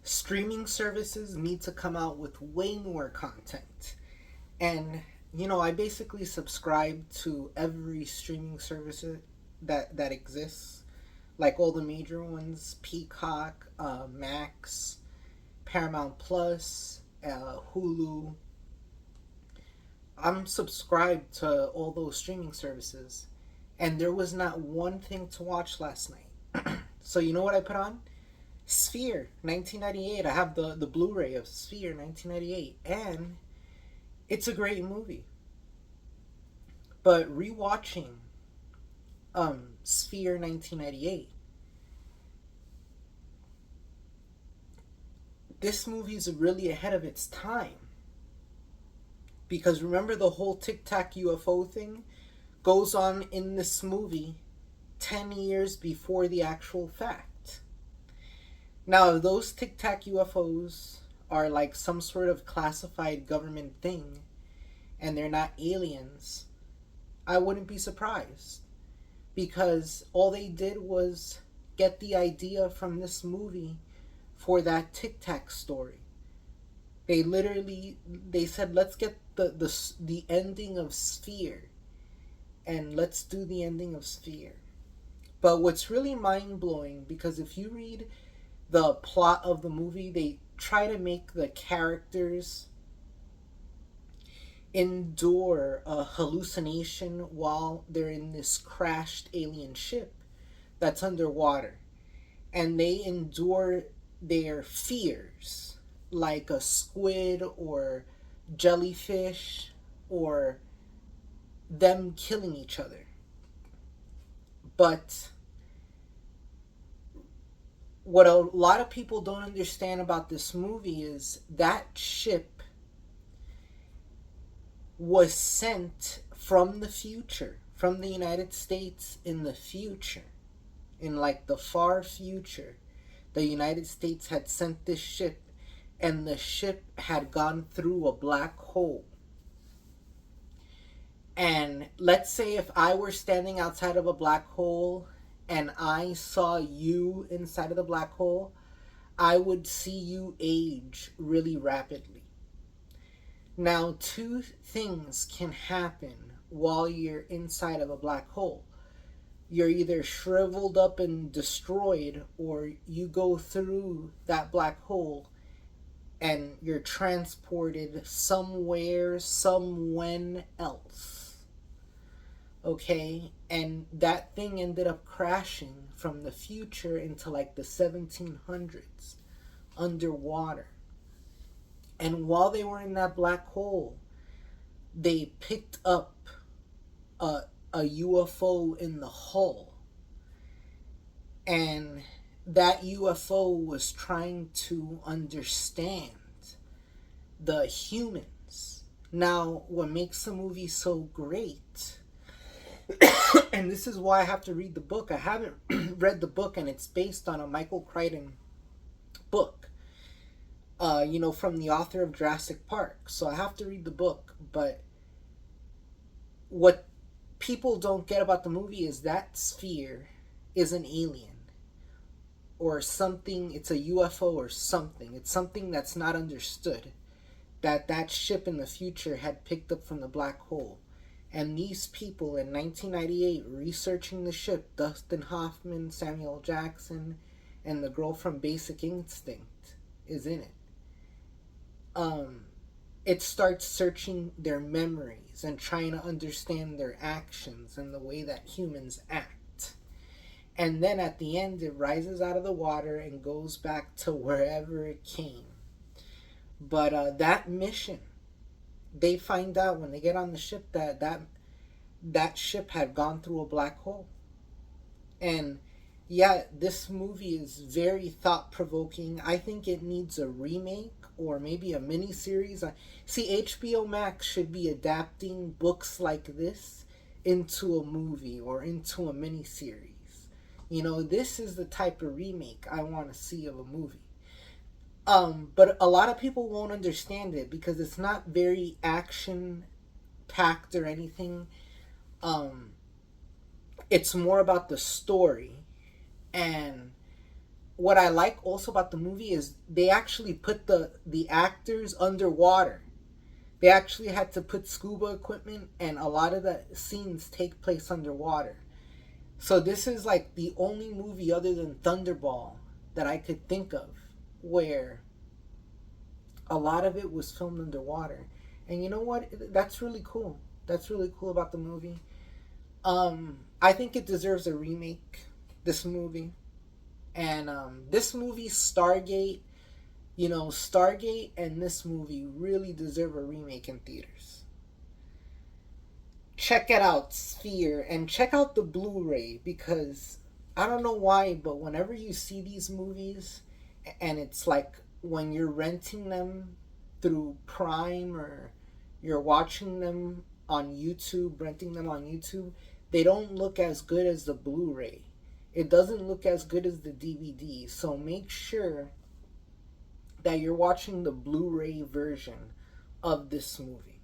Streaming services need to come out with way more content. And I basically subscribe to every streaming service that exists, like all the major ones: Peacock, Max, Paramount Plus, Hulu. I'm subscribed to all those streaming services, and there was not one thing to watch last night. So you know what I put on? Sphere 1998. I have the Blu-ray of Sphere 1998, and it's a great movie. But rewatching Sphere 1998, this movie's really ahead of its time. Because remember, the whole Tic Tac UFO thing goes on in this movie 10 years before the actual fact. Now, if those Tic Tac UFOs are like some sort of classified government thing and they're not aliens, I wouldn't be surprised. Because all they did was get the idea from this movie for that Tic Tac story. They said, let's get the ending of Sphere, and let's do the ending of Sphere. But what's really mind blowing, because if you read the plot of the movie, they try to make the characters endure a hallucination while they're in this crashed alien ship that's underwater, and they endure their fears, like a squid or jellyfish or them killing each other. But what a lot of people don't understand about this movie is that ship was sent from the future, from the United States in the future, in like the far future. The United States had sent this ship, and the ship had gone through a black hole. And let's say if I were standing outside of a black hole and I saw you inside of the black hole, I would see you age really rapidly. Now, two things can happen while you're inside of a black hole. You're either shriveled up and destroyed, or you go through that black hole and you're transported somewhere, somewhen else. Okay? And that thing ended up crashing from the future into like the 1700s underwater. And while they were in that black hole, they picked up a UFO in the hull. And that UFO was trying to understand the humans. Now, what makes the movie so great, and this is why I have to read the book. I haven't read the book, and it's based on a Michael Crichton book, from the author of Jurassic Park. So I have to read the book. But what people don't get about the movie is that Sphere is an alien or something. It's a UFO or something. It's something that's not understood, that ship in the future had picked up from the black hole. And these people in 1998 researching the ship, Dustin Hoffman, Samuel Jackson, and the girl from Basic Instinct is in it. It starts searching their memories and trying to understand their actions and the way that humans act. And then at the end, it rises out of the water and goes back to wherever it came. But that mission, they find out when they get on the ship that ship had gone through a black hole. And yeah, this movie is very thought-provoking. I think it needs a remake or maybe a mini-series. See, HBO Max should be adapting books like this into a movie or into a mini-series. This is the type of remake I want to see of a movie. But a lot of people won't understand it because it's not very action-packed or anything. It's more about the story. And what I like also about the movie is they actually put the actors underwater. They actually had to put scuba equipment, and a lot of the scenes take place underwater. So this is like the only movie other than Thunderball that I could think of where a lot of it was filmed underwater. And you know what? That's really cool. That's really cool about the movie. I think it deserves a remake. This movie, and this movie, Stargate. Stargate and this movie really deserve a remake in theaters. Check it out, Sphere, and check out the Blu-ray, because I don't know why, but whenever you see these movies, and it's like when you're renting them through Prime, or you're watching them on YouTube, renting them on YouTube, they don't look as good as the Blu-ray. It doesn't look as good as the DVD. So make sure that you're watching the Blu-ray version of this movie.